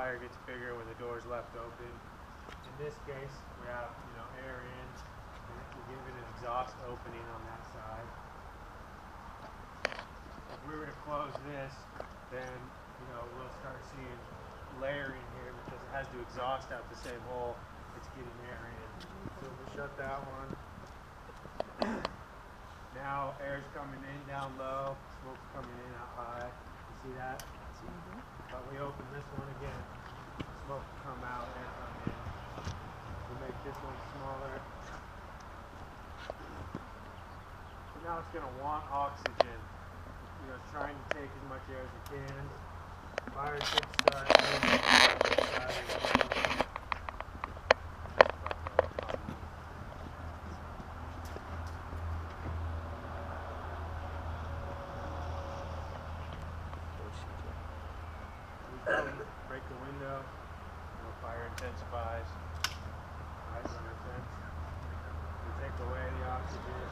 fire gets bigger when the door's left open. In this case, we have air in, and we give it an exhaust opening on that side. If we were to close this, then we'll start seeing layering here because it has to exhaust out the same hole it's getting air in. So we'll shut that one. Now air's coming in down low, smoke's coming in out high. You see that? But we open this one again, smoke will come out, air come in. We make this one smaller. So now it's going to want oxygen. It's trying to take as much air as it can. Fire should start break the window, fire intensifies. Right, that makes sense. We take away the oxygen.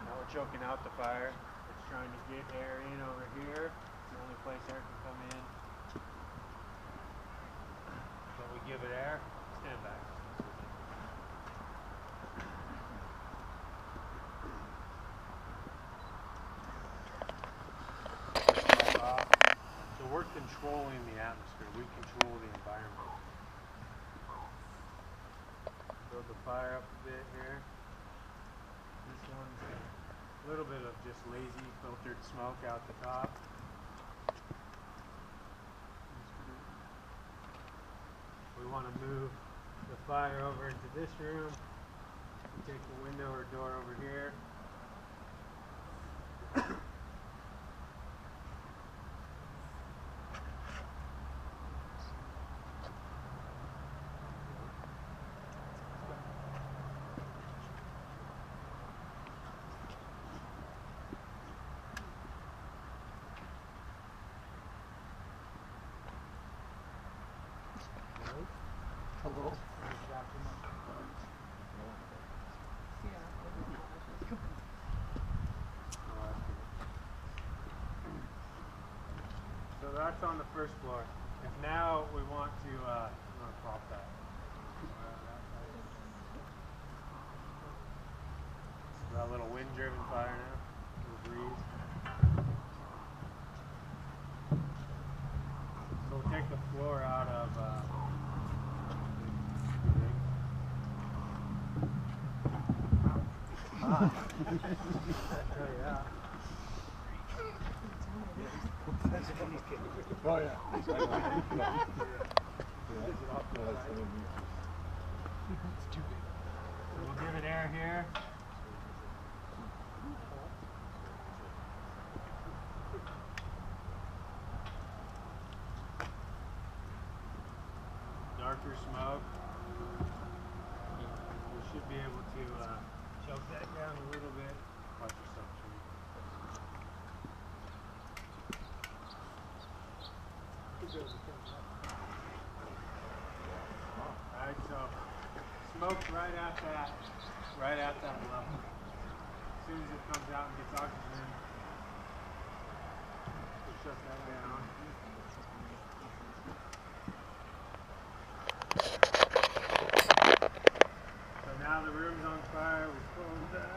Now we're choking out the fire. It's trying to get air in over here. It's the only place air can come in. So we give it air, stand back. So we're controlling the atmosphere. We control the environment. Build the fire up a bit here. This one's a little bit of just lazy filtered smoke out the top. We want to move the fire over into this room. We take the window or door over here. Hello. So that's on the first floor. If now we want to prop that. Got a little wind-driven fire now. A little breeze. So we'll take the floor out of. Yeah. Oh yeah. We'll give it air here. Darker smoke. We should be able to choke that down a little bit. Watch yourself, Tree. Alright, so smoke's right at that level. As soon as it comes out and gets oxygen, we'll shut that down. So now the room's on fire, we close that.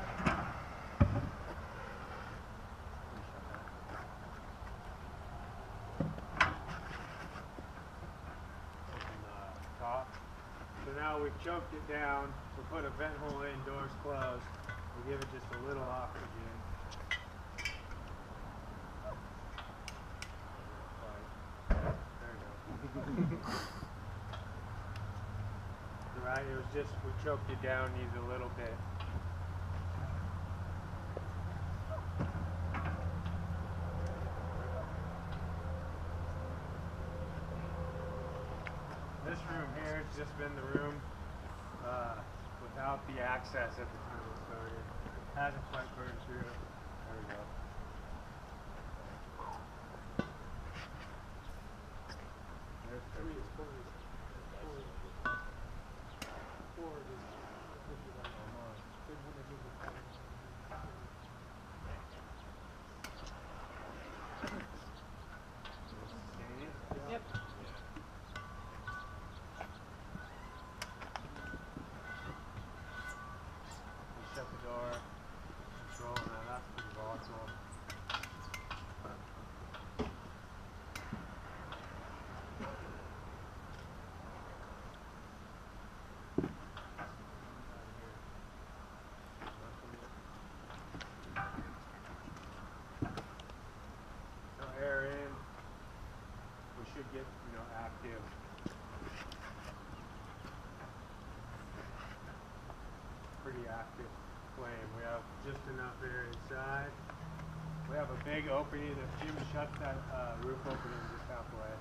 So now we've choked it down, we'll put a vent hole in, doors closed, we'll give it just a little oxygen. There we go. Right, it was just, we choked it down, needs a little bit. This room here has just been the room without the access at the time it started. Hasn't quite burned through. There we go. door, controlling that. That's pretty volatile. So air in, we should get, active. Pretty active flame. We have just enough air inside. We have a big opening. If Jim shuts that roof opening just halfway.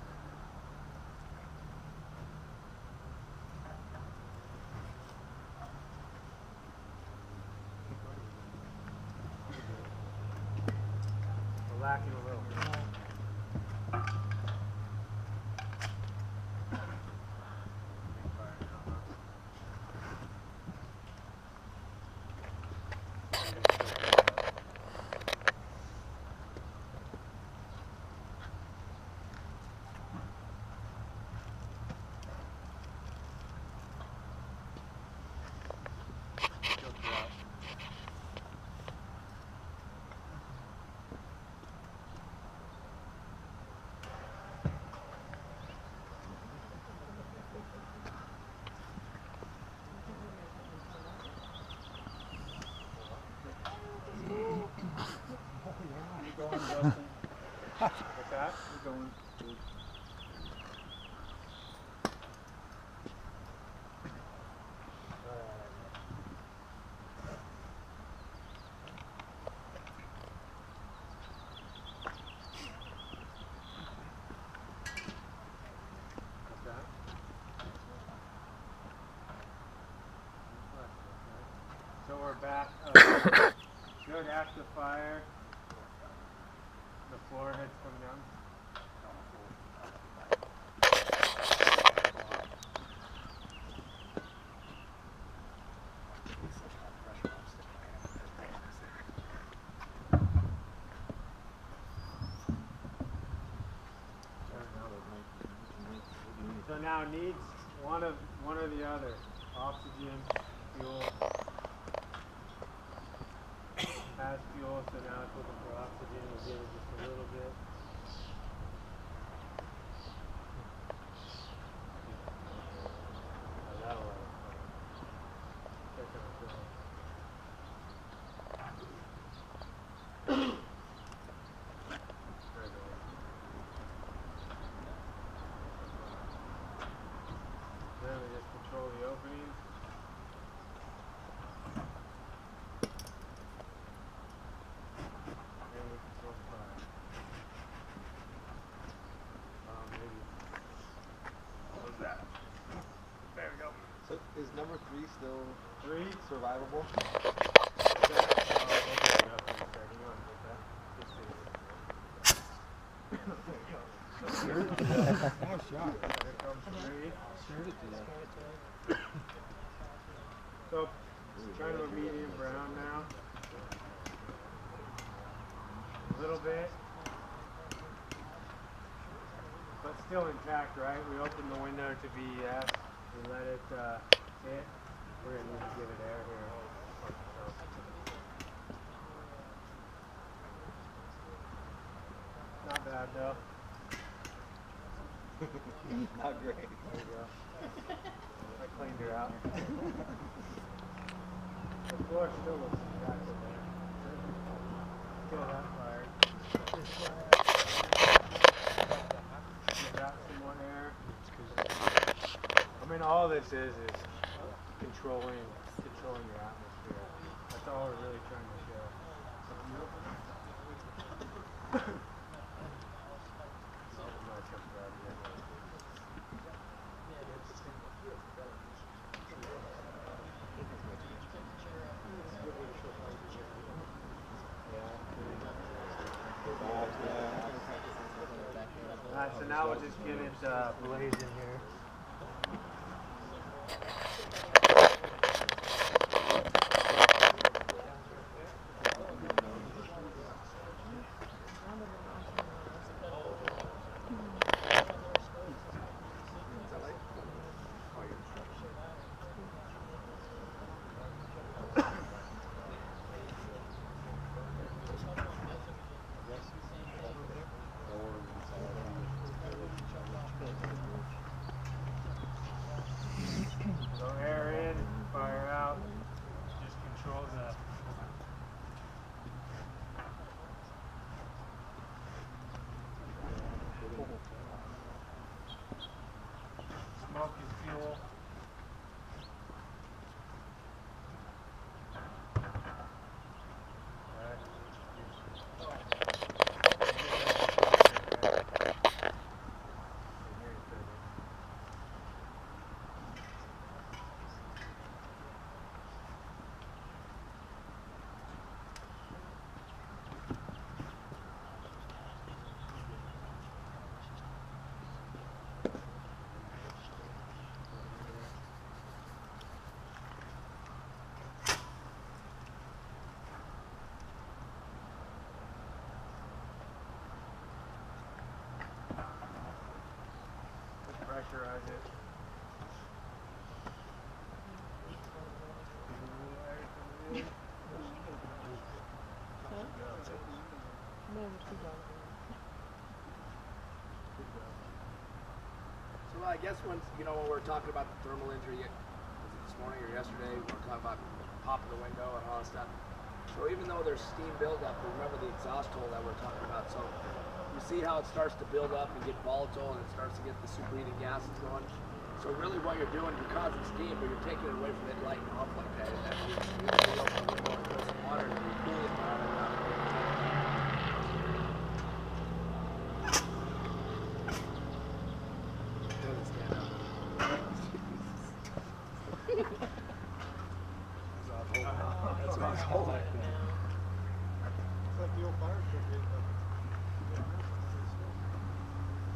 We're lacking a little bit. What's that? We're going. What's that? So we're back. Good active fire. The floor head's coming down. So now needs one or the other. Oxygen, fuel. Has fuel, so now it's looking for oxygen. We'll give it just a little bit. Oh, that'll work. Check it out. Then we just control the opening. So is number 3 still 3 survivable? Nice shot. Here comes 3. So it's kind of a medium brown now. A little bit. But still intact, right? We open the window to BES. We let it hit. We're going to need to give it air here. Not bad though. Not great. There you go. I cleaned her out. The floor still looks attractive there. Still that fire. Got some more air. I mean, all this is controlling your atmosphere. That's all we're really trying to show. Alright, so now we'll just get it blazing here. pressurize it. So I guess when we're talking about the thermal injury, was it this morning or yesterday, we were talking about popping the window and all that stuff. So even though there's steam buildup, remember the exhaust hole that we're talking about. So you see how it starts to build up and get volatile, and it starts to get the superheated gases going. So really what you're doing, you're causing steam, but you're taking it away from it lighting off like that. And that means you open the window and throw some water and you cool it down. Doesn't stand up. That's what I was holding. It's like the old fire truck.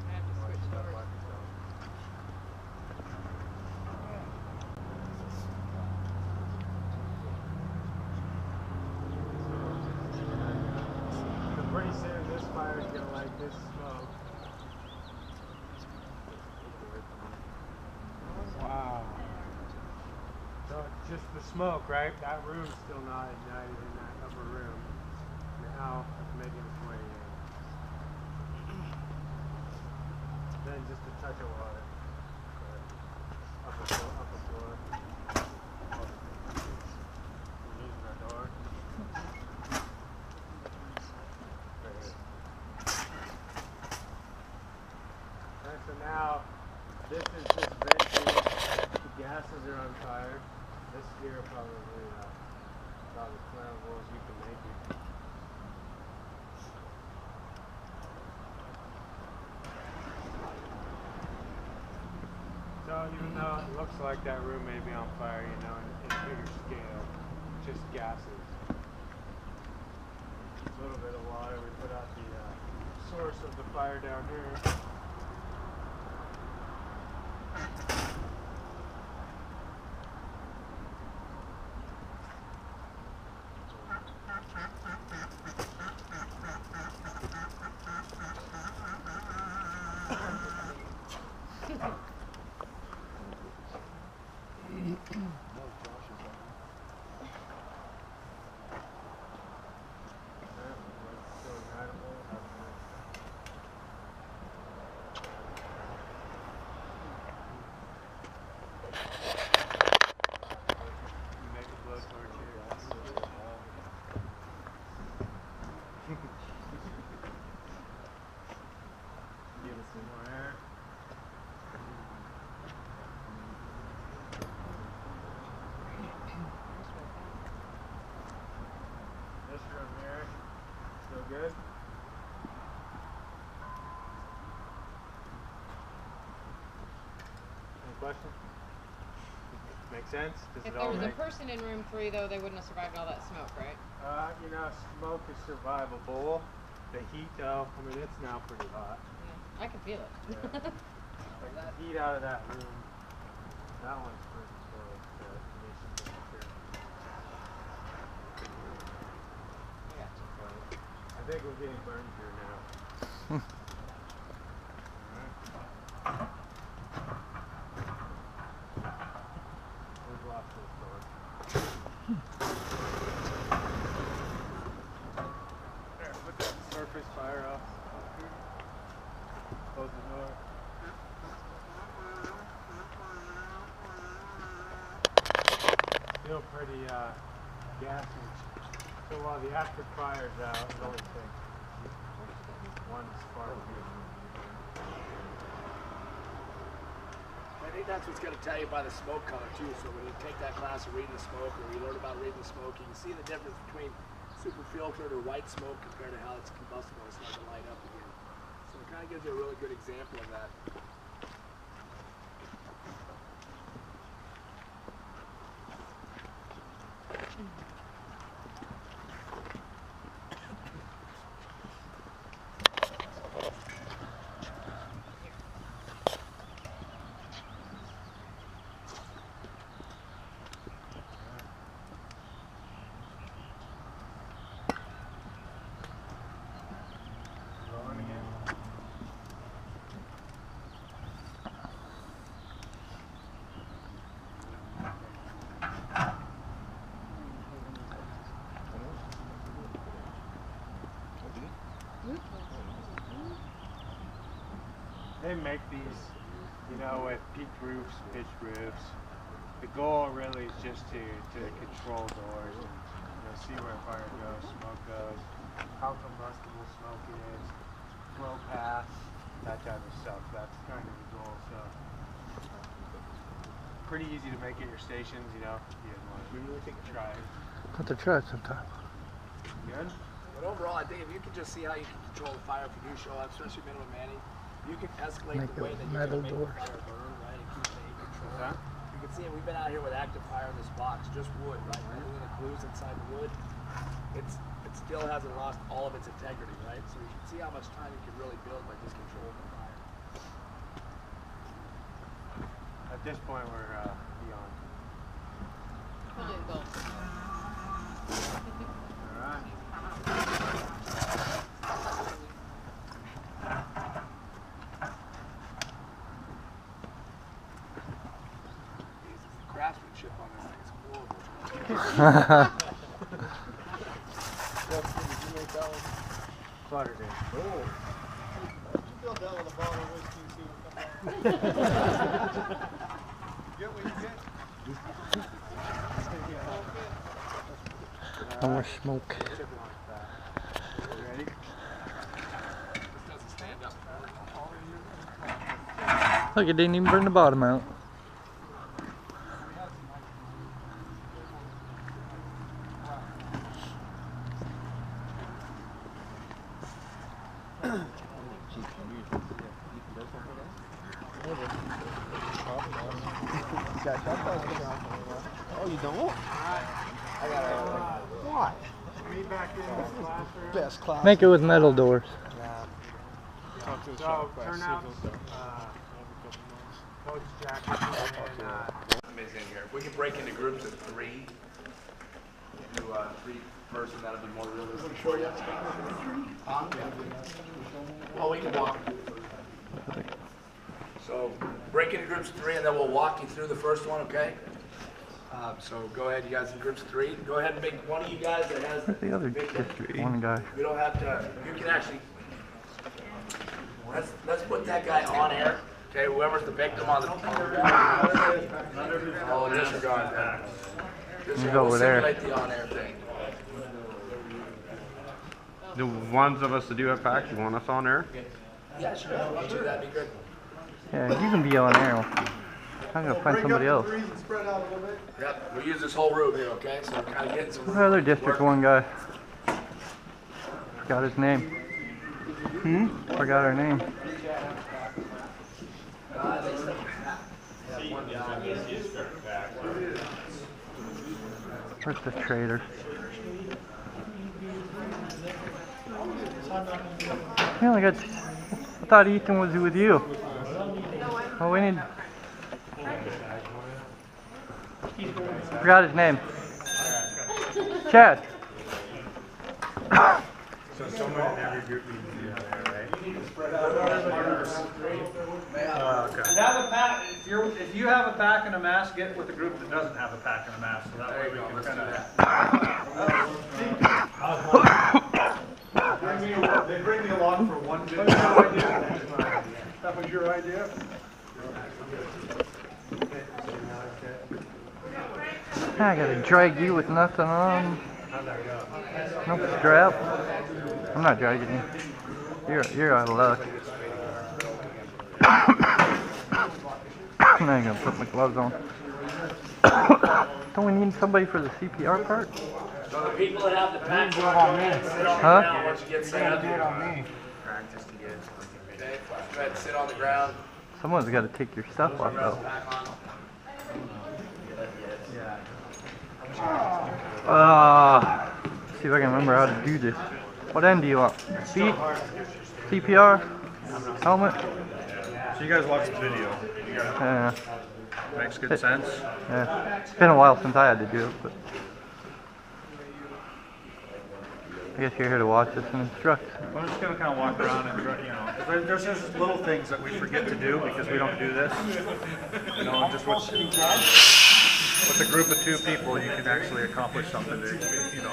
I have to switch doors. So pretty soon this fire is gonna like this smoke. Wow. So it's just the smoke, right? That room's still not ignited in that upper room. Now it's making its way in. Then just a touch of water. Upper floor. We're using our door. Right here. And so now, this is just vent here. The gases are on fire. This here probably about as flammable as you can make it. So even though it looks like that room may be on fire, in bigger scale, just gases. A little bit of water. We put out the source of the fire down here. Good. Any questions? Make sense? Does If it there all was a make person in room 3, though, they wouldn't have survived all that smoke, right? smoke is survivable. The heat, though, it's now pretty hot. Yeah, I can feel it. Yeah. Like that heat out of that room, that one's pretty close to ignition temperature. I got you. I think we're getting burned here now. We've lost this door. There, put that surface fire off. Close the door. Still pretty gassy. So while the active fire's out, it only takes one spark. I think that's what's going to tell you by the smoke color too. So when you take that class of reading the smoke, or you learn about reading the smoke, you can see the difference between super filtered or white smoke compared to how it's combustible and starting to light up again. So it kind of gives you a really good example of that. they make these, you know, with peaked roofs, pitched roofs. The goal really is just to control doors and, you know, see where fire goes, smoke goes, how combustible smoke is, flow paths, that type of stuff. That's kind of the goal. So pretty easy to make at your stations, you know. You want to really take a try. Have to try it sometime. Good. But overall, I think if you can just see how you can control the fire if you do show up, especially minimum manning, you can escalate Make the way it that you're metal going to make the doors. fire burn, right, and keep it in control. What's that? You can see it. We've been out here with active fire in this box, just wood, right? Everything that glues inside the wood, it still hasn't lost all of its integrity, right? So you can see how much time you can really build by just controlling the fire. At this point, we're beyond. We'll do both. All right. The craftsmanship on this thing is horrible. Cluttered in. Fill that with a bottle of whiskey and see what comes out. Get what you get. No more smoke. You ready? This doesn't stand up. Look, it didn't even burn the bottom out. Oh, you don't? Why? Me back in this classroom. Best class. Make it with metal doors. So turn out Coach Jackson and Amazing here. If we could break into groups of 3, do 3 first, and that'll be more realistic for you. Huh? Oh, we can walk. So break into groups of 3, and then we'll walk you through the first one, okay? So go ahead, you guys in groups of 3. Go ahead and make one of you guys that has Where's the other victim. district one guy? You don't have to. You can actually. Let's put that guy on air. Okay, whoever's the victim on the. Oh, disregard that. He's over there. Simulate the on-air thing. The ones of us that do have packs, you want us on air? Yeah, sure. That'd be good. Yeah, you can be on air. I'm gonna find somebody else. Breathe and spread out a little bit. Yep, we'll use this whole room here, okay? So we're kind of getting some. Who's the other district one guy? Forgot his name. Forgot her name. Where's the trader? We only got. I thought Ethan was with you. Oh, we need. Forgot his name. Chad. so someone in every group needs to be on there, right? Okay. Have a pack. If you have a pack and a mask, get with the group that doesn't have a pack and a mask. So that way we can kind of. They bring me along for one video. That was your idea. I gotta drag you with nothing on. No strap. I'm not dragging you. You're out of luck. I'm not gonna put my gloves on. Don't we need somebody for the CPR part? So the people that have the pack sit on the Huh? ground once you get set up. Practice to get something. Okay, go ahead and sit on the ground. Someone's gotta take your stuff off though. Pack on. See if I can remember how to do this. What end do you want? Feet? CPR? Helmet? So you guys watch the video. Yeah. Makes good sense. Yeah. It's been a while since I had to do it, but I guess you're here to watch us and instruct. I'm just gonna kind of walk around and, you know, 'cause there's just little things that we forget to do because we don't do this. You know, just what. with a group of 2 people, you can actually accomplish something. You know,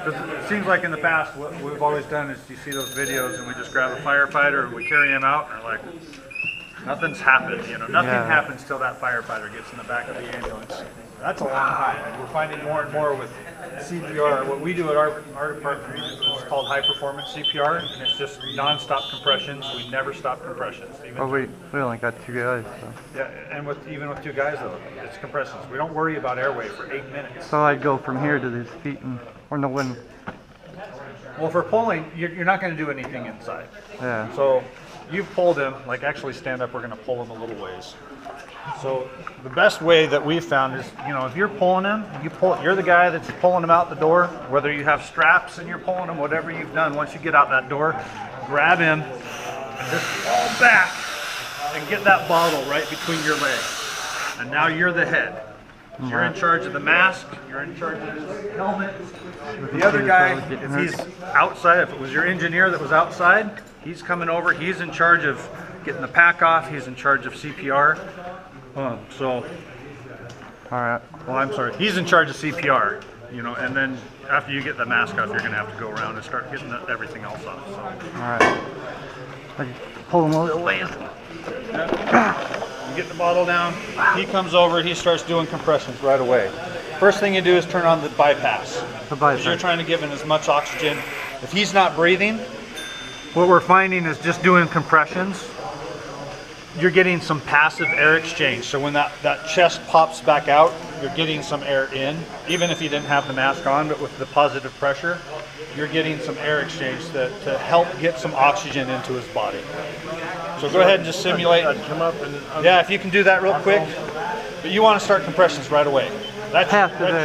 'cause it seems like in the past, what we've always done is you see those videos and we just grab a firefighter and we carry him out and we're like, nothing's happened. You know, nothing happens till that firefighter gets in the back of the ambulance. That's a long time. And we're finding more and more with CPR. What we do at our department is called high performance CPR, and it's just non-stop compressions. We never stop compressions. Oh, we only got 2 guys, so. Yeah, and even with 2 guys though, it's compressions. We don't worry about airway for 8 minutes. So I'd go from here to his feet and, or no, when. Well, for pulling, you're not going to do anything inside. Yeah. So you pulled him, like actually stand up, we're going to pull him a little ways. So the best way that we've found is, you know, if you're pulling him, you're the guy that's pulling him out the door, whether you have straps and you're pulling him, whatever you've done, once you get out that door, grab him and just fall back and get that bottle right between your legs. And now you're the head. You're in charge of the mask, you're in charge of his helmet. The other guy, if he's outside, if it was your engineer that was outside, he's coming over, he's in charge of getting the pack off, he's in charge of CPR. All right. Well, I'm sorry, he's in charge of CPR, you know, and then after you get the mask off, you're going to have to go around and start getting everything else off. So. All right. I just pull him a little ways. You get the bottle down, he comes over, he starts doing compressions right away. First thing you do is turn on the bypass. The bypass. Because you're trying to give him as much oxygen. If he's not breathing, what we're finding is just doing compressions, you're getting some passive air exchange. So when that chest pops back out, you're getting some air in, even if you didn't have the mask on, but with the positive pressure, you're getting some air exchange to help get some oxygen into his body. So go ahead and just simulate. Yeah, if you can do that real quick. But you want to start compressions right away. That's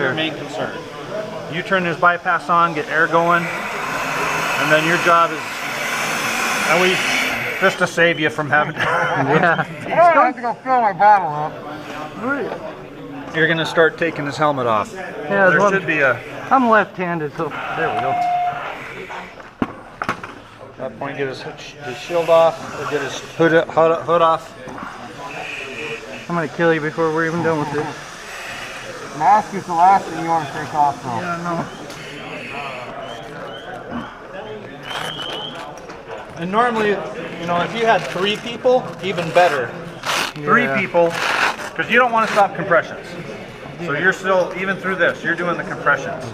your main concern. You turn his bypass on, get air going, and then your job is, and we, just to save you from having to. Yeah. I have to go fill my bottle up. You're going to start taking his helmet off. Yeah, there should be a. I'm left-handed, so there we go. At that point, get his shield off, or get his hood off. I'm gonna kill you before we're even done with this. Mask is the last thing you want to take off, though. Yeah, I know. And normally, you know, if you had 3 people, even better. 3 people, because you don't want to stop compressions. So you're still, even through this, you're doing the compressions.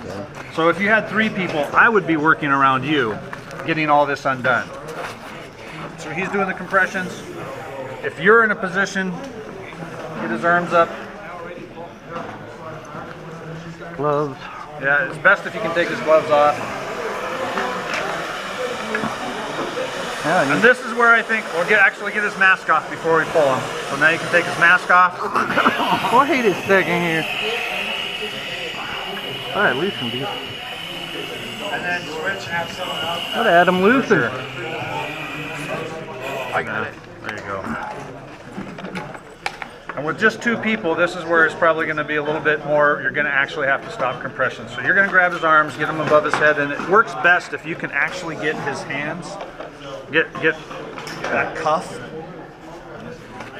So if you had 3 people, I would be working around you, getting all this undone. So he's doing the compressions. If you're in a position, get his arms up. Gloves. Yeah, it's best if you can take his gloves off. Yeah, And this is where I think we'll actually get his mask off before we pull him. So now you can take his mask off. wait a second here. All right, loosen these. And then switch and have someone else. What Adam loosen? I got it. There you go. And with just 2 people, this is where it's probably going to be a little bit more, you're going to actually have to stop compression. So you're going to grab his arms, get him above his head, and it works best if you can actually get his hands, get that cuff.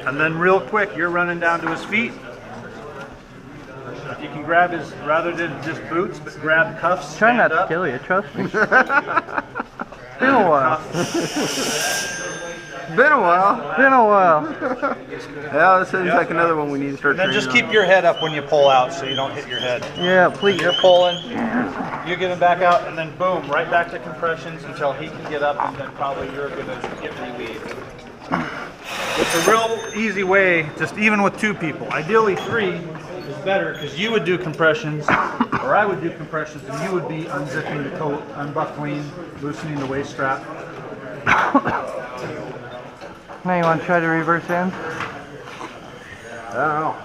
And then real quick, you're running down to his feet. If you can grab his, rather than just boots, but grab cuffs. Try not to up. kill you, trust me. Been a while. Been a while. Been a while. Yeah, this seems like another one we need to start And then just training keep your head up when you pull out so you don't hit your head. Yeah, please. You're pulling, you get him back out, and then boom, right back to compressions until he can get up, and then probably you're going to get relieved. It's a real easy way, just even with 2 people. Ideally 3 is better because you would do compressions, or I would do compressions, and you would be unzipping the coat, unbuckling, loosening the waist strap. Now you want to try the reverse end? I don't know.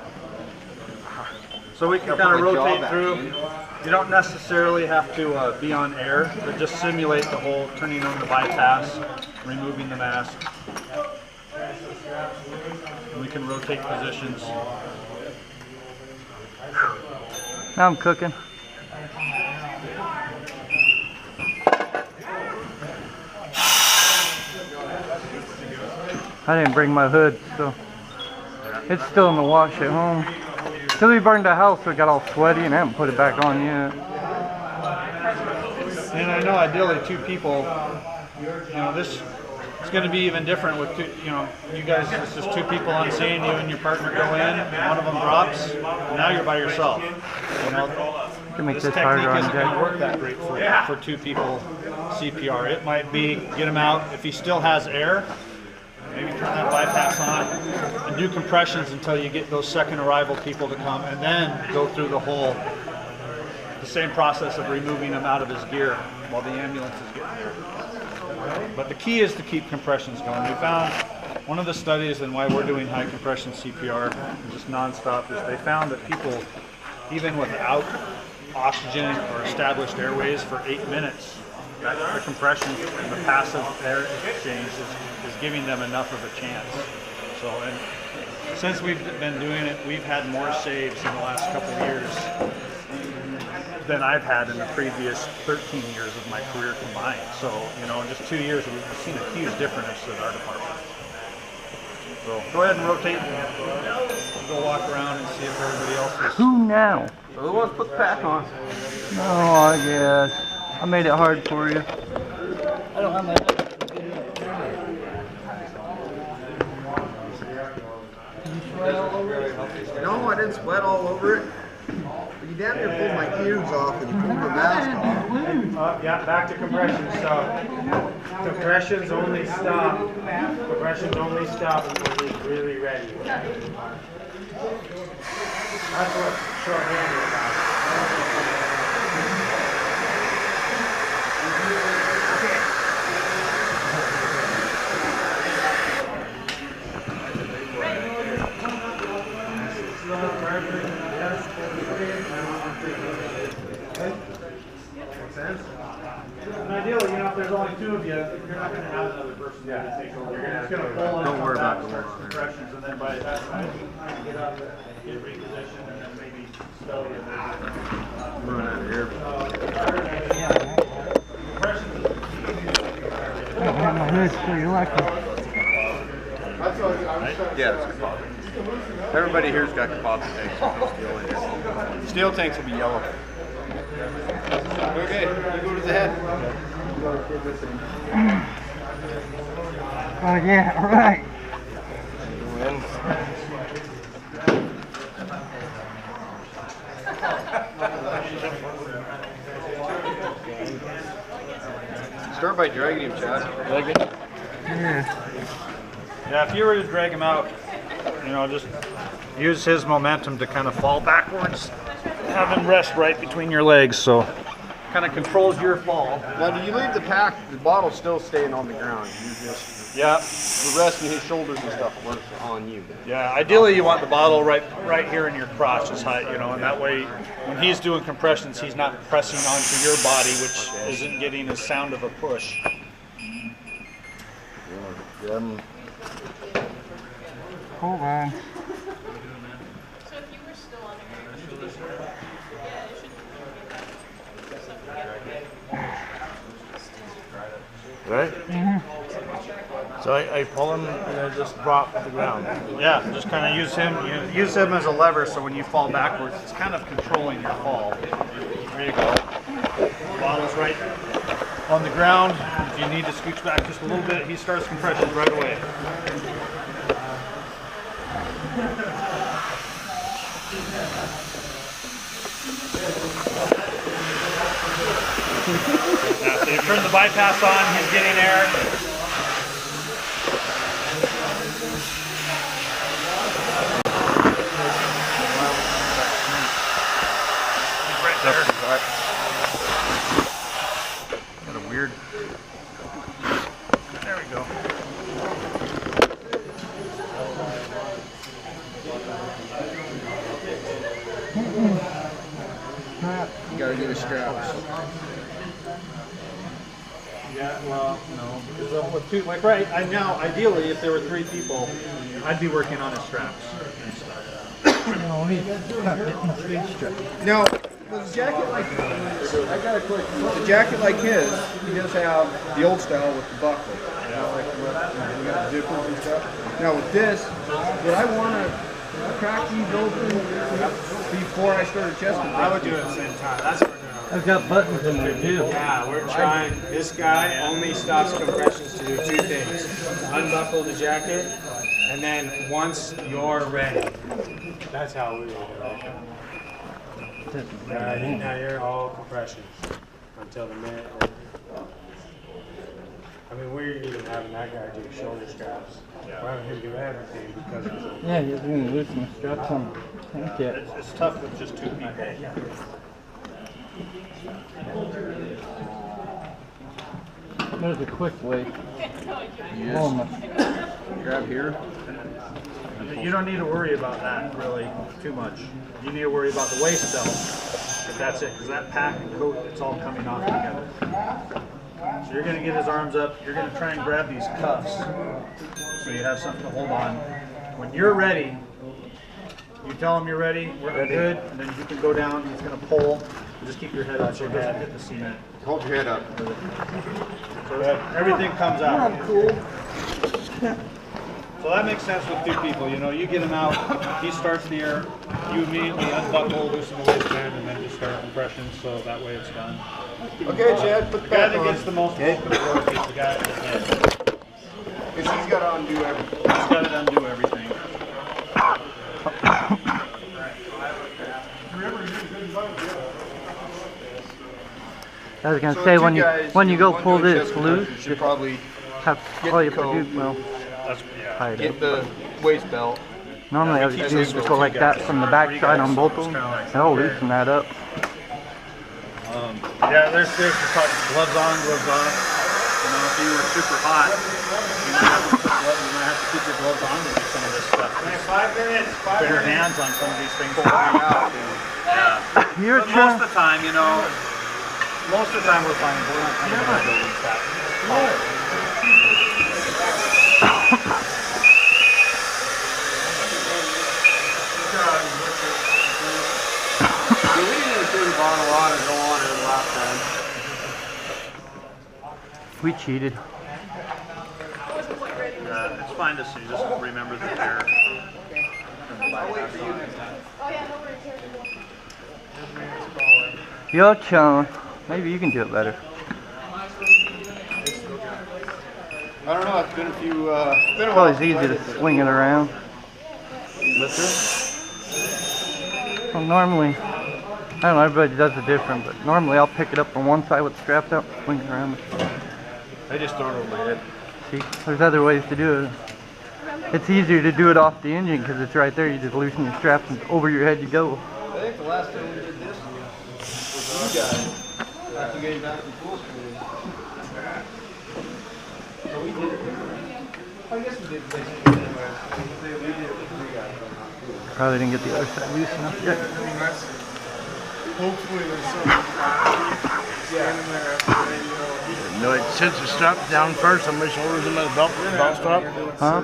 So we can kind of rotate through. You don't necessarily have to be on air, but just simulate the whole turning on the bypass, removing the mask. We can rotate positions. Now I'm cooking. I didn't bring my hood, so it's still in the wash at home. Till we burned the house, so it got all sweaty and I haven't put it back on yet. And I know ideally 2 people, this is going to be even different with you guys, it's just 2 people on scene, you and your partner go in, one of them drops, and now you're by yourself. You can make This this technique harder on isn't going to Jack. work that great for 2 people CPR. It might be get him out, if he still has air, maybe turn that bypass on and do compressions until you get those second arrival people to come, and then go through the same process of removing him out of his gear while the ambulance is getting there. But the key is to keep compressions going. We found one of the studies, and why we're doing high compression CPR just nonstop, is they found that people, even without oxygen or established airways for 8 minutes, that the compression and the passive air exchange is giving them enough of a chance. So, and since we've been doing it, we've had more saves in the last couple of years than I've had in the previous 13 years of my career combined. So, in just 2 years, we've seen a huge difference in our department. So, go ahead and rotate. Go walk around and see if everybody else is. Who now? So who wants to put the pack on? Oh, I guess. I made it hard for you. I don't have my No, I didn't sweat all over it. But you damn near pulled my ears off and you pulled my mask off. Yeah, back to compressions. So compressions only stop. Compressions only stop when he's really ready. That's what short-handed is about. Ideally, if there's only 2 of you, you're not going to have another person to take over. You're just going to pull on. Don't worry about the work. Compressions, and then by that time, get up, get repositioned, and then maybe stow you. Moving out of here. Compressions is I have my hood, so you're lucky. Yeah, it's composite. Everybody here's got composite tanks. Steel in here. Steel tanks will be yellow. Okay, you go to the head. Oh yeah, right. Start by dragging him, Chad. Yeah, if you were to drag him out, just use his momentum to kind of fall backwards. Have him rest right between your legs, so kind of controls your fall. Now, do you leave the pack? The bottle's still staying on the ground. You just the rest of his shoulders and stuff works on you. Yeah, ideally you want the bottle right here in your crotch, is high, and that way when he's doing compressions, he's not pressing onto your body, which isn't getting a sound of a push. Hold on. So if you were still on your shoulders, yeah, it should Right? So I pull him and I just drop to the ground. Yeah, just kind of use him as a lever, so when you fall backwards, it's kind of controlling your fall. There you go. Bottle's right on the ground. If you need to scooch back just a little bit, he starts compressions right away. Now, so you turn the bypass on, he's getting air. He's right there. Got a weird. There we go. You gotta get his straps. Yeah, well, no, because with 2, ideally, if there were 3 people, I'd be working on his straps and stuff. Now, with a jacket like a jacket like his, he does have the old style with the buckle. We got the zippers and stuff. Now with this, what I want to crack these open before I started chest compression. I would do it at the same time. That's what we're doing. I've got buttons in there too. Yeah, we're trying. This guy only stops compressions to do two things: unbuckle the jacket, and then once you're ready. That's how we do it. Now you're all compressions until the minute. I mean, we're even having that guy do shoulder straps. We're having him do everything because of the... Yeah, you're doing the loosen the straps on. Thank you. It's tough with just 2 people. There's a quick way. Yes. Almost. Grab here. You don't need to worry about that really too much. You need to worry about the waist belt. But that's it, because that pack and coat, it's all coming off together. So you're going to get his arms up. You're going to try and grab these cuffs so you have something to hold on. When you're ready, you tell him you're ready, we're good, and then you can go down. He's going to pull. Just keep your head up so it doesn't hit the cement. Hold your head up. So everything comes out. Cool. So that makes sense with 2 people. You know, you get him out, he starts the air, you immediately unbuckle, loosen the waistband, and then just start compressions, so that way it's done. Okay, Chad, put The the guy back that on. gets the most bulk of the work is the guy at the head. Because he's got to undo everything. He's got to undo everything. I was gonna So say two when guys, you go one pull doing this chest loose, compression should just probably have get all you the have to coat. do. Well, That's, tie it get up. the waist belt. Normally I would just go like that from the back side on both of them. That'll loosen that up. yeah, there's the gloves on, gloves off. You know, if you were super hot, you might have to keep your gloves on to do some of this stuff. 5 minutes. Put your hands on some of these things. Your But most turn. of the time, you know, most of the time we're finding we're not coming out building stuff. We didn't do the bottle of water go on it last time. We cheated. It's fine to see. Just remember the air. Your turn. Maybe you can do it better. I don't know, it's been a few, been a It's while. always easy to swing it around. Well, normally, I don't know, everybody does it different, but normally I'll pick it up from one side with the straps out, swing it around. I just throw it over my head. See, there's other ways to do it. It's easier to do it off the engine because it's right there. You just loosen your straps and over your head you go. I think the last time we did this was you guys, after getting back from pool school. So we did it. I guess we did this anyway. We did it with 3 guys. Probably didn't get the other side loose enough yet. Hopefully there's something standing there after they, No, it sits the straps down first on my shoulders and my belt strap. Huh?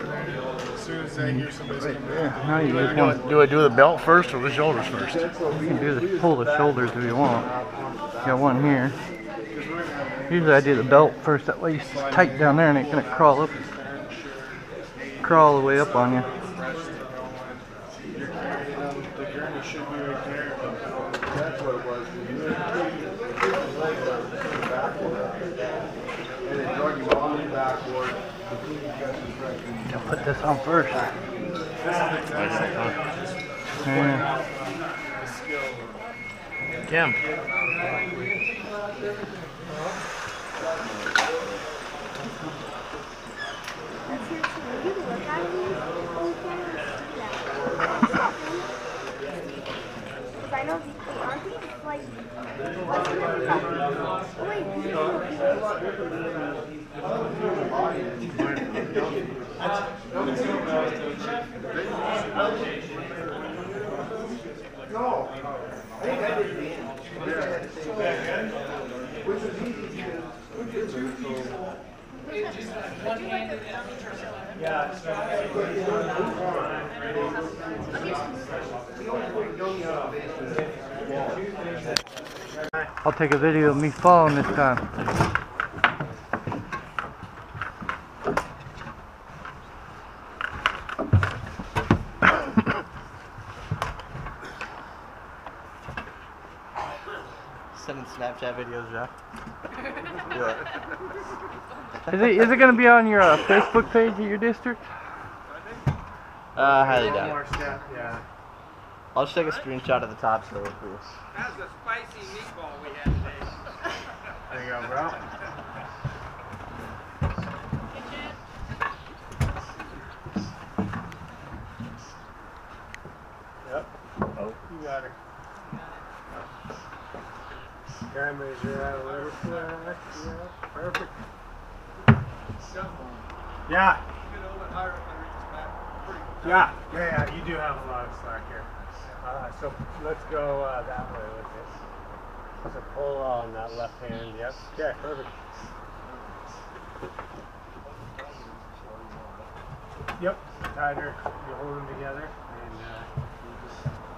as soon as they hear somebody's coming out. Now you just want Do I do the belt first or the shoulders first? you can do the pull the shoulders if you want. Got one here. Usually I do the belt first. That way it's tight down there and it's gonna crawl the way up on you. The gurney should be right there. That's what it was. And then drug him on the backboard. I'll put this on first. Yeah. Kim. I know these aren't these like what's the name? Oh wait, these are I'll take a video of me falling this time. Snapchat videos, Jack. Is it going to be on your Facebook page of your district? Highly doubt More it. step, yeah. I'll just take a screenshot of the top so it's cool. That's the spicy meatball we had today. There you go, bro. Yep. Oh, you got her. Cameras are out of little flash. Yeah, perfect. Yeah. Yeah, you do have a lot of slack here. So let's go that way with this. So pull on that left hand. Yep. Okay, perfect. Yep. Tighter. You hold them together,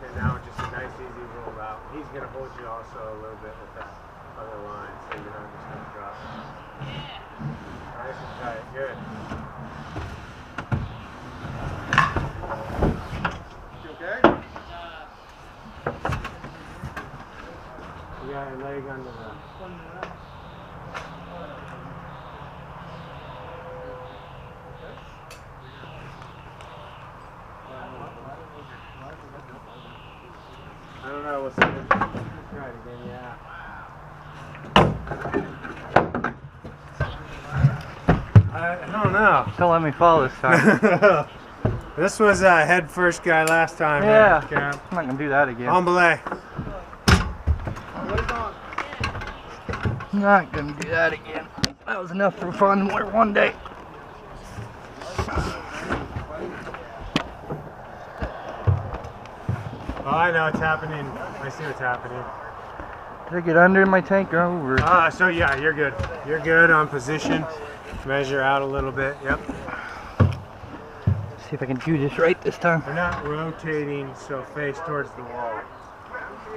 and now just a nice, easy roll out. He's gonna hold you also a little bit with that other line, so you're not just gonna drop. Nice and tight. Good. Okay? You got your leg under the. I don't know. Let's try it again. Yeah. I don't know. Don't let me fall this time. This was a head first guy last time. Yeah. Here, I'm not going to do that again. on belay. Not going to do that again. That was enough for fun one day. Oh, I know what's happening. I see what's happening. Did I get under in my tank or over? So yeah, you're good. You're good on position. Measure out a little bit. Yep. See if I can do this right this time. They're not rotating so face towards the wall.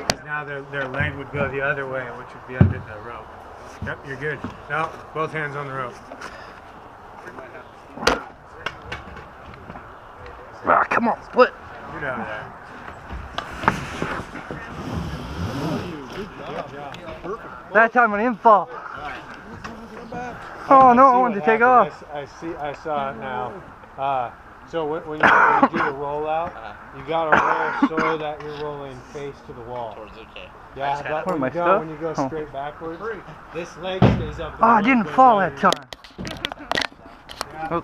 'Cause now their leg would go the other way, which would be under the rope. Yep, you're good. No, both hands on the rope. Ah, come on, split. Get out of there. That time I didn't fall. Oh no, I wanted to take off. I saw it now. So when you do the rollout, you gotta roll so that you're rolling face to the wall. Yeah, but Where am I when you go straight backwards, this leg stays up. Oh, I didn't fall that time. Oh,